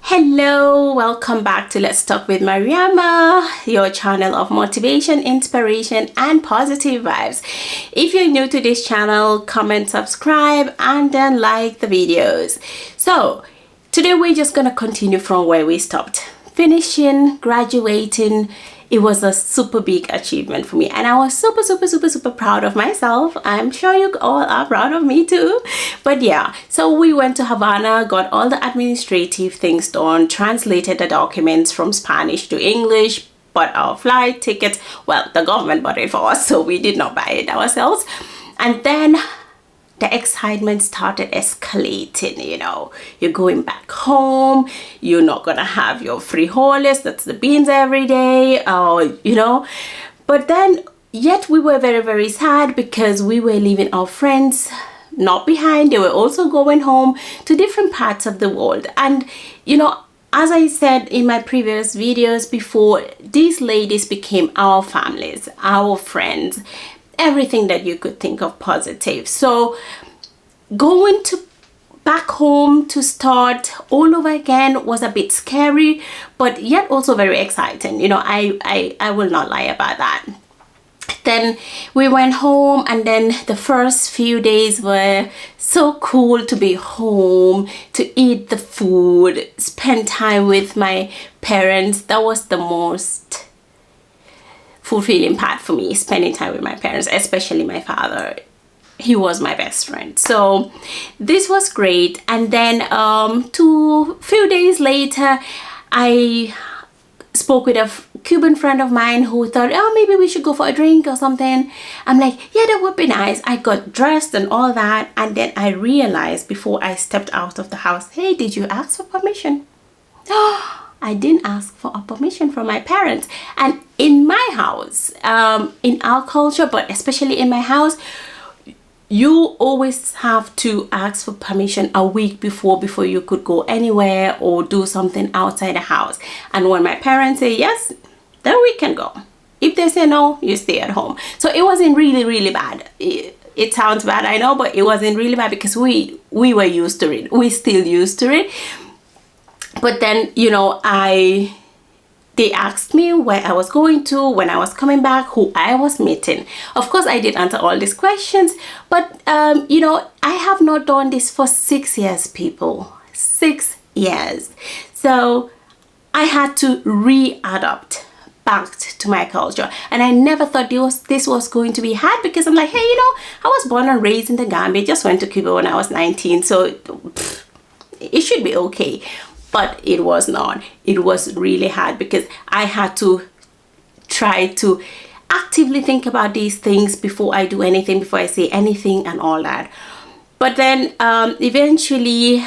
Hello, welcome back to Let's Talk with Mariama, your channel of motivation, inspiration, and positive vibes. If you're new to this channel, comment, subscribe, and then like the videos. So today we're just gonna continue from where we stopped. Finishing, graduating, it was a super big achievement for me, and I was super proud of myself. I'm sure you all are proud of me too. But yeah, so we went to Havana, got all the administrative things done, translated the documents from Spanish to English, bought our flight tickets. Well, the government bought it for us, so we did not buy it ourselves. And then the excitement started escalating. You're going back home, you're not gonna have your frijoles, that's the beans every day, but then yet we were very sad because we were leaving our friends not behind. They were also going home to different parts of the world. And as I said in my previous videos before, these ladies became our families, our friends, everything that you could think of positive. So going to back home to start all over again was a bit scary, but yet also very exciting. I will not lie about that. Then we went home, and then the first few days were so cool to be home, to eat the food, spend time with my parents. That was the most fulfilling part for me, spending time with my parents, especially my father. He was my best friend, so this was great. And then few days later, I spoke with a Cuban friend of mine who thought, oh, maybe we should go for a drink or something. I'm like, yeah, that would be nice. I got dressed and all that, and then I realized before I stepped out of the house, hey, did you ask for permission? I didn't ask for a permission from my parents. And in my house, in our culture, but especially in my house, you always have to ask for permission a week before you could go anywhere or do something outside the house. And when my parents say yes, then we can go. If they say no, you stay at home. So it wasn't really bad. It sounds bad, I know, but it wasn't really bad because we were used to it. We still used to it. But then, they asked me where I was going to, when I was coming back, who I was meeting. Of course, I did answer all these questions, but I have not done this for 6 years, people. 6 years. So I had to readapt back to my culture, and I never thought this was going to be hard, because I'm like, hey, I was born and raised in the Gambia, just went to Cuba when I was 19, so it should be okay. But it was not. It was really hard because I had to try to actively think about these things before I do anything, before I say anything and all that. But then eventually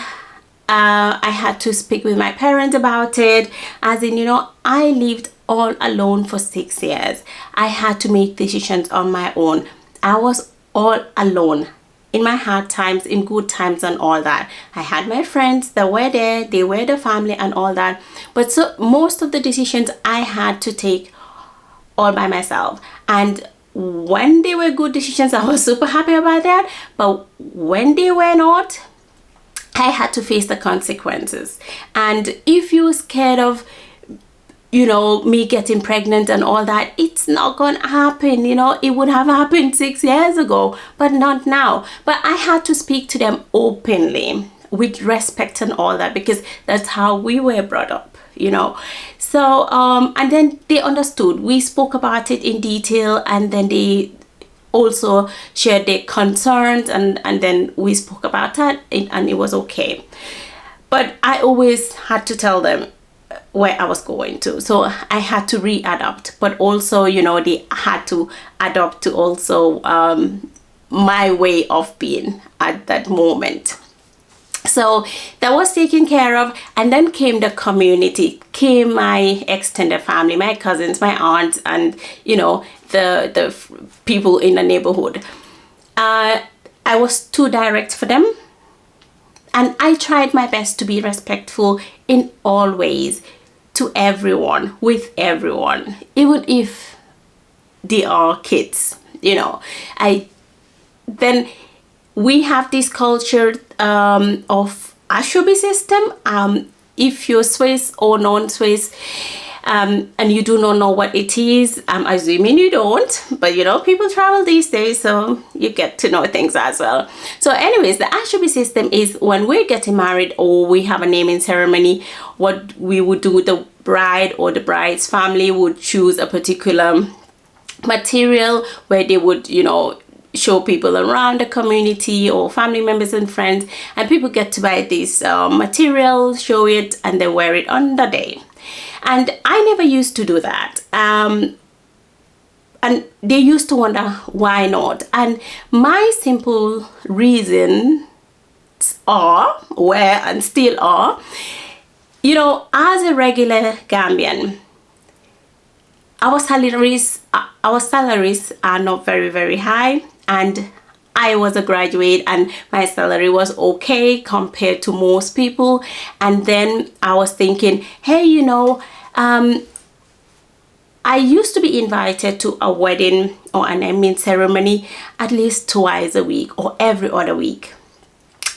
I had to speak with my parents about it, as in, I lived all alone for 6 years. I had to make decisions on my own. I was all alone. In my hard times, in good times and all that. I had my friends that were there, they were the family and all that. But so most of the decisions I had to take all by myself. And when they were good decisions, I was super happy about that. But when they were not, I had to face the consequences. And if you're scared of me getting pregnant and all that, it's not gonna happen. It would have happened 6 years ago, but not now. But I had to speak to them openly with respect and all that, because that's how we were brought up, so and then they understood. We spoke about it in detail, and then they also shared their concerns, and then we spoke about that, and it was okay. But I always had to tell them where I was going to, so I had to readapt. But also, they had to adapt to also my way of being at that moment. So that was taken care of, and then came the community, came my extended family, my cousins, my aunts, and the people in the neighborhood. I was too direct for them, and I tried my best to be respectful in all ways to everyone, with everyone, even if they are kids. Then we have this culture of Ashobi system. if you're Swiss or non-Swiss, and you do not know what it is, I'm assuming you don't, but you know, people travel these days, so you get to know things as well. So anyways, the Ashby system is when we're getting married or we have a naming ceremony, what we would do, the bride or the bride's family would choose a particular material where they would, you know, show people around the community or family members and friends, and people get to buy this material, show it, and then wear it on the day. And I never used to do that, and they used to wonder why not. And my simple reasons were and still are, you know, as a regular Gambian, our salaries are not very high, and I was a graduate and my salary was okay compared to most people. And then I was thinking, hey, you know, I used to be invited to a wedding or an naming ceremony at least twice a week or every other week.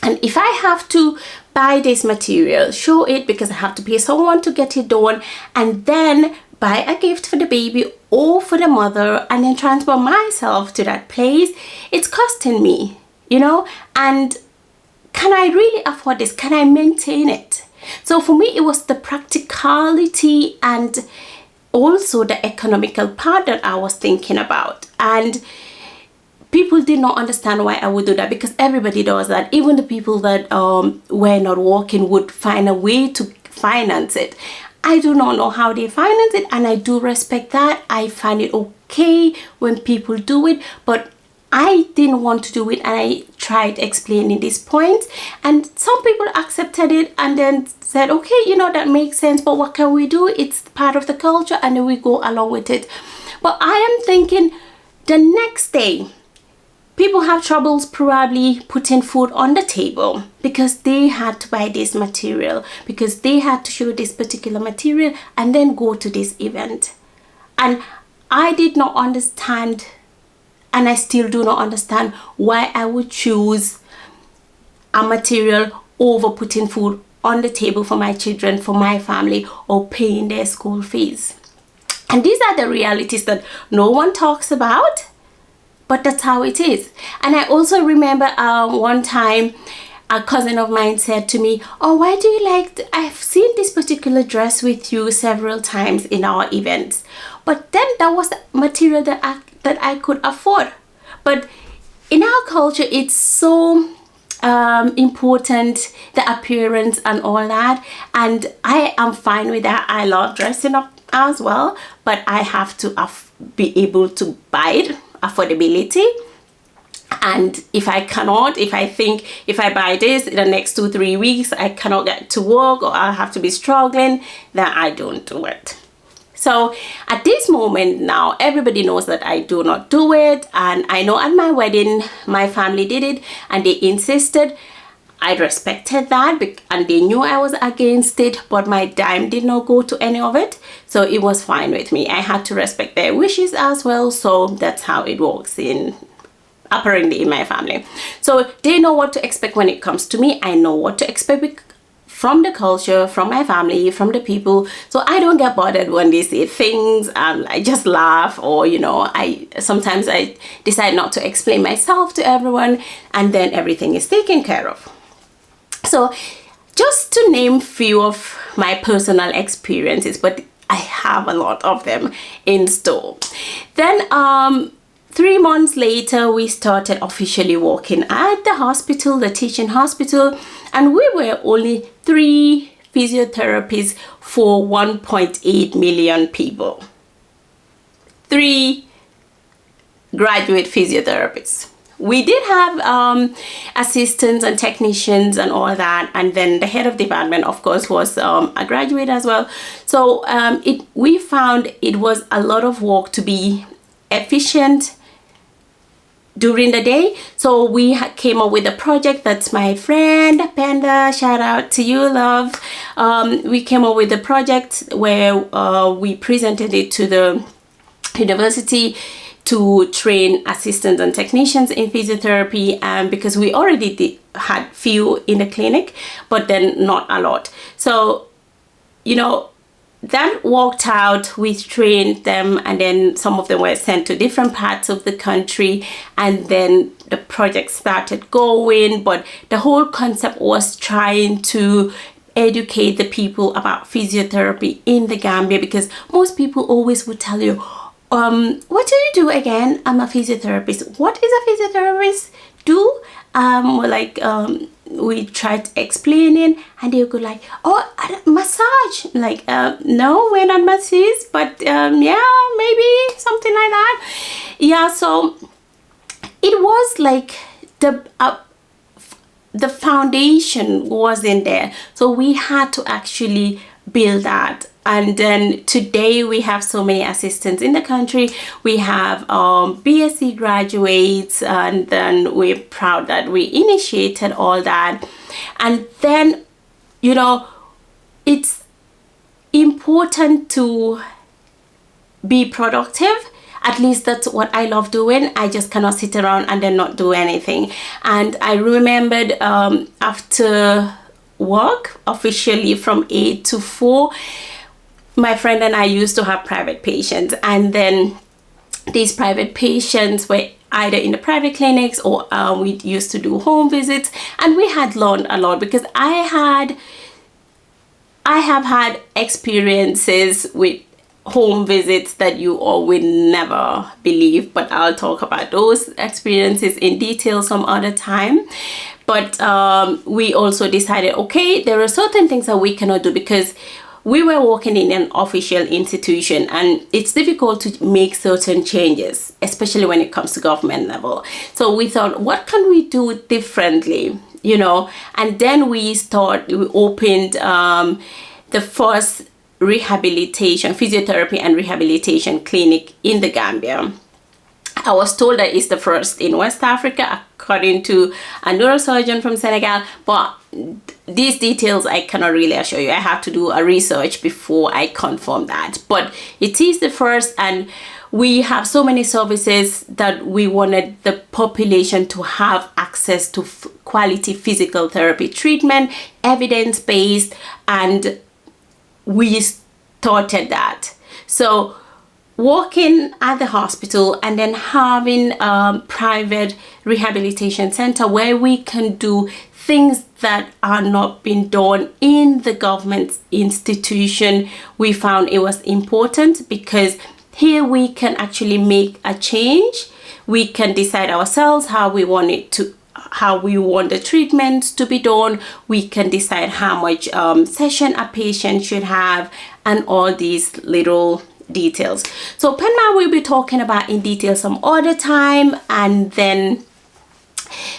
And if I have to buy this material, show it because I have to pay someone to get it done, and then buy a gift for the baby or for the mother, and then transport myself to that place, it's costing me, you know. And can I really afford this? Can I maintain it? So for me, it was the practicality and also the economical part that I was thinking about. And people did not understand why I would do that, because everybody does that. Even the people that were not working would find a way to finance it. I do not know how they finance it, and I do respect that. I find it okay when people do it, but I didn't want to do it, and I tried explaining this point, and some people accepted it and then said, okay, you know, that makes sense, but what can we do? It's part of the culture, and then we go along with it. But I am thinking the next day, people have troubles probably putting food on the table because they had to buy this material, because they had to show this particular material and then go to this event. And I did not understand, and I still do not understand, why I would choose a material over putting food on the table for my children, for my family, or paying their school fees. And these are the realities that no one talks about. But that's how it is. And I also remember one time a cousin of mine said to me, oh, why do you like, I've seen this particular dress with you several times in our events. But then that was the material that I could afford. But in our culture, it's so important, the appearance and all that. And I am fine with that. I love dressing up as well, but I have to be able to buy it. Affordability. And if I think if I buy this in the next 2-3 weeks, I cannot get to work or I have to be struggling, then I don't do it. So at this moment now, everybody knows that I do not do it. And I know at my wedding, my family did it and they insisted. I respected that, and they knew I was against it, but my dime did not go to any of it, so it was fine with me. I had to respect their wishes as well, so that's how it works apparently in my family. So they know what to expect when it comes to me. I know what to expect from the culture, from my family, from the people, so I don't get bothered when they say things. I just laugh, or you know, sometimes I decide not to explain myself to everyone, and then everything is taken care of. So just to name few of my personal experiences, but I have a lot of them in store. Then 3 months later, we started officially working at the hospital, the teaching hospital, and we were only 3 physiotherapists for 1.8 million people. 3 graduate physiotherapists. We did have assistants and technicians and all that, and then the head of department, of course, was a graduate as well. So we found it was a lot of work to be efficient during the day. So we came up with a project. That's my friend Panda, shout out to you, love. We came up with a project where we presented it to the university to train assistants and technicians in physiotherapy, because we already had few in the clinic, but then not a lot. So you know, that worked out. We trained them, and then some of them were sent to different parts of the country, and then the project started going. But the whole concept was trying to educate the people about physiotherapy in the Gambia, because most people always would tell you, what do you do again? I'm a physiotherapist. What is a physiotherapist do? We tried explaining, and they would go like, oh, massage. Like, no, we're not massage, but yeah, maybe something like that. Yeah, so it was like the foundation wasn't there, so we had to actually build that. And then today we have so many assistants in the country. We have BSc graduates, and then we're proud that we initiated all that. And then, you know, it's important to be productive. At least that's what I love doing. I just cannot sit around and then not do anything. And I remembered after work, officially from 8 to 4, my friend and I used to have private patients, and then these private patients were either in the private clinics, or we used to do home visits. And we had learned a lot, because I have had experiences with home visits that you all will never believe, but I'll talk about those experiences in detail some other time. But we also decided, okay, there are certain things that we cannot do, because we were working in an official institution, and it's difficult to make certain changes, especially when it comes to government level. So we thought, what can we do differently, you know? And then we opened the first physiotherapy and rehabilitation clinic in the Gambia. I was told that it's the first in West Africa, according to a neurosurgeon from Senegal, but these details I cannot really assure you. I have to do a research before I confirm that. But it is the first, and we have so many services that we wanted the population to have access to quality physical therapy treatment, evidence-based, and we started that. So working at the hospital, and then having a private rehabilitation center where we can do things that are not being done in the government institution, we found it was important, because here we can actually make a change. We can decide ourselves how we want the treatment to be done. We can decide how much session a patient should have, and all these little details. So Penma will be talking about in detail some other time, and then,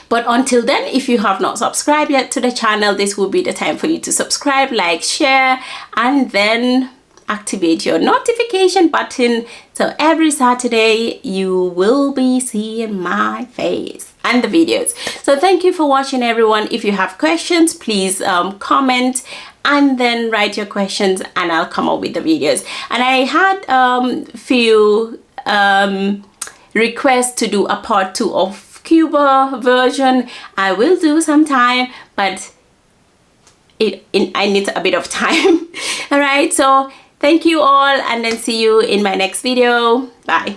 but until then, if you have not subscribed yet to the channel, this will be the time for you to subscribe, like, share, and then activate your notification button, so every Saturday you will be seeing my face and the videos. So thank you for watching, everyone. If you have questions, please comment, and then write your questions, and I'll come up with the videos. And I had few requests to do a part 2 of Cuba version. I will do sometime, but I need a bit of time. All right, so thank you all, and then see you in my next video. Bye.